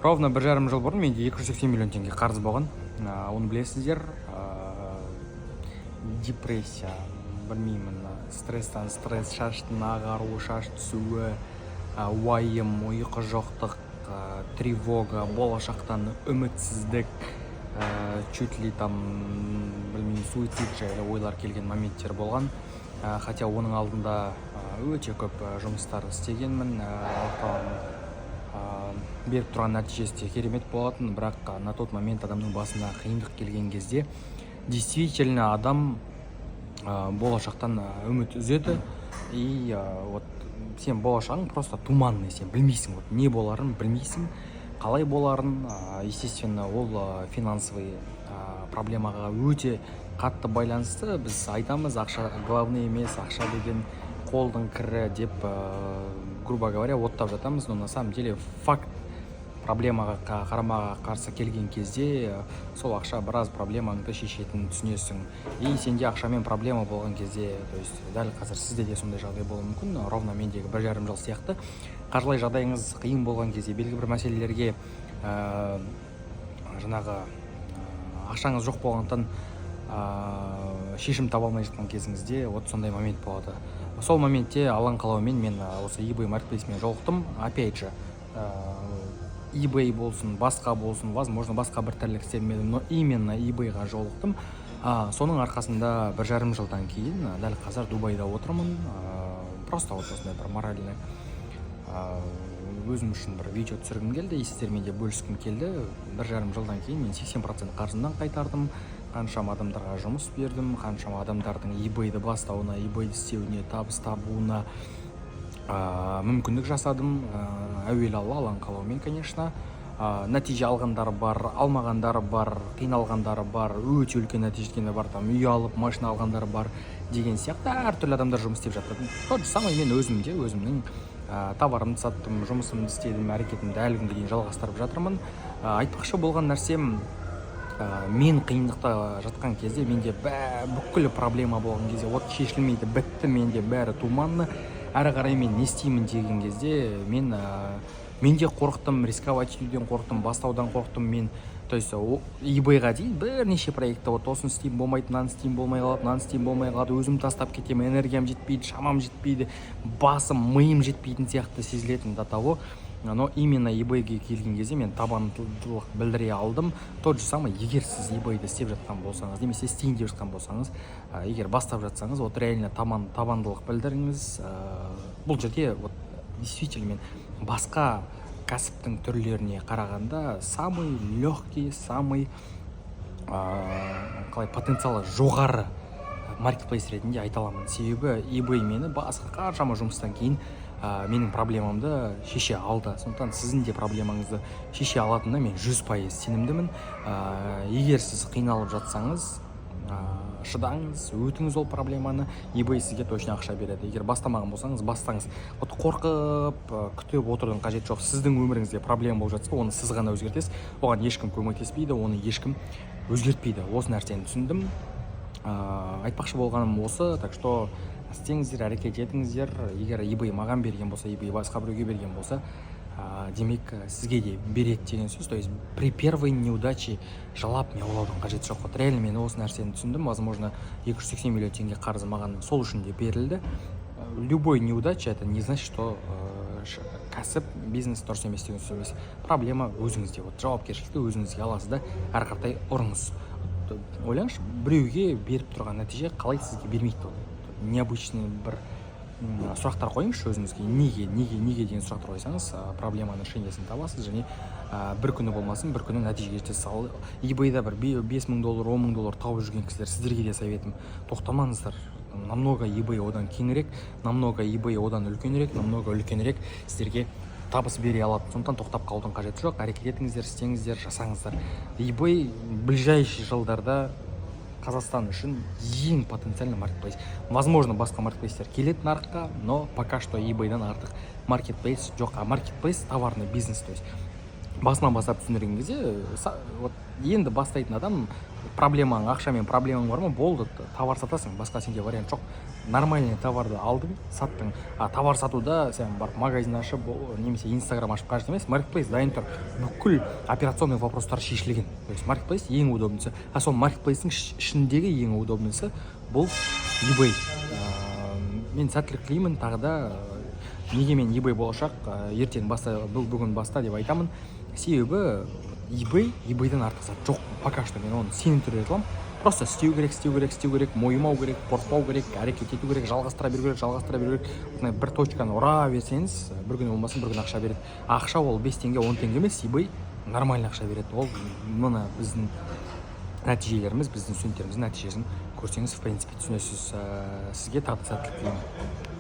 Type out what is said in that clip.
Ровно 1,5 жыл бұрын менде 280 миллион теңге қарыз болған. Оны білесіздер, депрессия, білмеймін, стресстен стресс, шаштың ағару, шаш түсуі, уайым, ұйқы жоқтық, тревога, болашақтан үмітсіздік, чуть ли там, білмеймін, суицид жайлы ойлар келген моменттер болған. Хотя оның алдында өте көп жұмыстар істегенмін, беріп тұрған нәтижесі де керемет болатын, бірақ на тот момент адамның басына қиындық келген кезде действительно адам болашақтан үміт үзеді, и вот сен болашағың просто туманный, сен білмейсің, вот не боларын білмейсің, қалай боларын. Естественно, ол финансовый проблемаға өте қатты байланысты. Біз айтамыз, ақша главный емес, ақша деген қолдың кірі деп, грубо говоря, оттап жатамыз, но на самом деле факт проблемаға қарамаға қарсы келген кезде сол ақша біраз проблемаңды шешетінін түсінесің. И сенде ақшамен проблема болған кезде, то есть дәл қазір сізде де сондай жағдай болуы мүмкін, ровно мендегі 1,5 жыл сияқты. Қаржылай жағдайыңыз қиын болған кезде, белгілі бір мәселелерге жаңағы ақшаңыз жоқ болғандықтан шешім таба алмай жатқан кезіңізде вот сондай момент болады. Сол моментте алаң қалаумен мен осы eBay маркетплейсмен жолықтым. Опять же, eBay болсын, басқа болсын, возможно, басқа бір тірлік істермен, но именно eBay-ға жолықтым. Соның арқасында 1,5 жылдан кейін дәл қазір Дубайда отырмын. Просто вот осындай бір моральный өзім үшін бір видео түсіргім келді, сіздермен де бөліскім келді. 1,5 жылдан кейін мен 80% қарызымдан қайтардым. Қаншама адамдарға жұмыс бердім, қаншама адамдардың eBay-ді бастауына, eBay-ді істеуіне, табыс табуына мүмкіндік жасадым. Әуелі алаң қалаумен, конечно. Нәтиже алғандары бар, алмағандары бар, қиналғандары бар, өте үлкен нәтиже жеткендер бар, там үй алып, машина алғандары бар деген сияқты әртүрлі адамдар жұмыс істеп жатыр. Тот же самый мен өзімнің товарымды саттым, жұмысымды істедім, әрекетімді әлі күнге дейін жалғастырып жатырмын. Айтпақшы болған нәрсем, мен қиындықта жатқан кезде, менде бүкіл проблема болған кезде, вот шешілмейді, бітті, менде бәрі туманны, әрі қарай мен не істеймін деген кезде мен де қорықтым, рисковать етуден қорықтым, бастаудан қорықтым. Мен, то есть eBay-ға дейін бірнеше проектті, вот осын істеймін, болмайды, мынаны істеймін, болмай қалады, өзім тастап кетемін, энергиям жетпейді, шамам жетпейді, басым, миым жетпейтін сияқты сезілетін до того. Но именно eBay-ге келген кезде мен табандылық білдіре алдым. Тот же самый, егер сіз eBay-ді істеп жатқан болсаңыз, немесе істейін деп жатқан болсаңыз, егер бастап жатсаңыз, вот реально табандылық білдіріңіз. Бұл жерде вот действительно мен басқа кәсіптің түрлеріне қарағанда самый легкий, самый потенциалы жоғары маркетплейс ретінде айта аламын. Себебі eBay мені басқа қаншама жұмыстан кейін менің проблемамды шеше алды. Сондықтан сіздің де проблемаңызды шеше алатынына мен 100% сенімдімін. Егер сіз қиналып жатсаңыз, шыдаңыз, өтіңіз ол проблеманы, eBay сізге точно ақша береді. Егер бастамаған болсаңыз, бастаңыз. Вот қорқып, күтіп отырудың қажеті жоқ. Сіздің өміріңізде проблема болып жатса, оны сіз ғана өзгертесіз. Оған ешкім көмектеспейді, оны ешкім өзгертпейді. Осы нәрсені түсіндім. Айтпақшы болғаным осы, так что істеңіздер, әрекет етіңіздер. Егер eBay маған берген болса, eBay басқа біреуге берген болса, демек сізге де береді деген сөз. То есть при первой неудаче жылап не олаудың қажеті жоқ. Вот реально мен осы нәрсені түсіндім. Возможно, 280 миллион теңге қарызы маған сол үшін де берілді. Любой неудача это не значит, что кәсіп, бизнес дұрыс емес деген сөз емес. Проблема өзіңізде. Вот жауапкершілікті өзіңізге аласыз да әрі қаратай ұрыңыз. Ойлаңызшы, біреуге беріп тұрған нәтиже қалай сізге бермейді? Необычный бір сұрақтар қойыңызшы өзіңізге. Неге деген сұрақтар қойсаңыз, проблеманың решениесін табасыз, және бір күні болмасын, бір күні нәтижеге жетесіз. Ал eBay-да бір $5,000, $10,000 тауып жүрген кісілер, сіздерге де советім, тоқтамаңыздар. Намного eBay одан кеңірек, намного eBay одан үлкенірек, намного үлкенірек сіздерге табыс бере алады. Сондықтан тоқтап қалудың қажеті жоқ. Әрекет етіңіздер, істеңіздер, жасаңыздар. eBay ближайший жылдарда Қазақстан үшін ең потенциальный маркетплейс. Возможно, басқа маркетплейстер келеді нарыққа, но пока что eBay-дан артық маркетплейс жоқ. А маркетплейс товарный бизнес, то есть басынан бастап түсіндірген кезде, вот енді бастайтын адам ақшамен проблемаң бар ма, болды, товар сатасың, басқа сенде вариант жоқ. нормальный товарды алдың, саттың. Товар сатуда сен барып магазин ашып, немесе Инстаграм ашып қажет емес. Marketplace дайын тұр. Бүкіл операционный вопростар шешілген. То есть Marketplace ең удобнысы. Сол Marketplace'ің ішіндегі ең удобнысы бұл eBay. Мен сәттілік тілеймін, тағы да неге мен eBay болашақ, ертең баста, бүгін баста деп айтамын. Себебі eBay'дан артық зат жоқ. Пока что мен оны сенім түрде айтыламын. Просто істеу керек, мойымау керек, қорықпау керек, әрекет ету керек, жалғастыра беру керек. Бір точканы ұра берсеңіз, бір күні болмасын, бір күн ақша береді. Ақша ол 5 теңге, 10 теңге емес, eBay нормальный ақша береді. Ол мұны біздің нәтижелеріміз, біздің студенттеріміздің нәтижесін көрсеңіз, в принципе, түсінесіз. Сізге тағы да сәттілік тілеймін.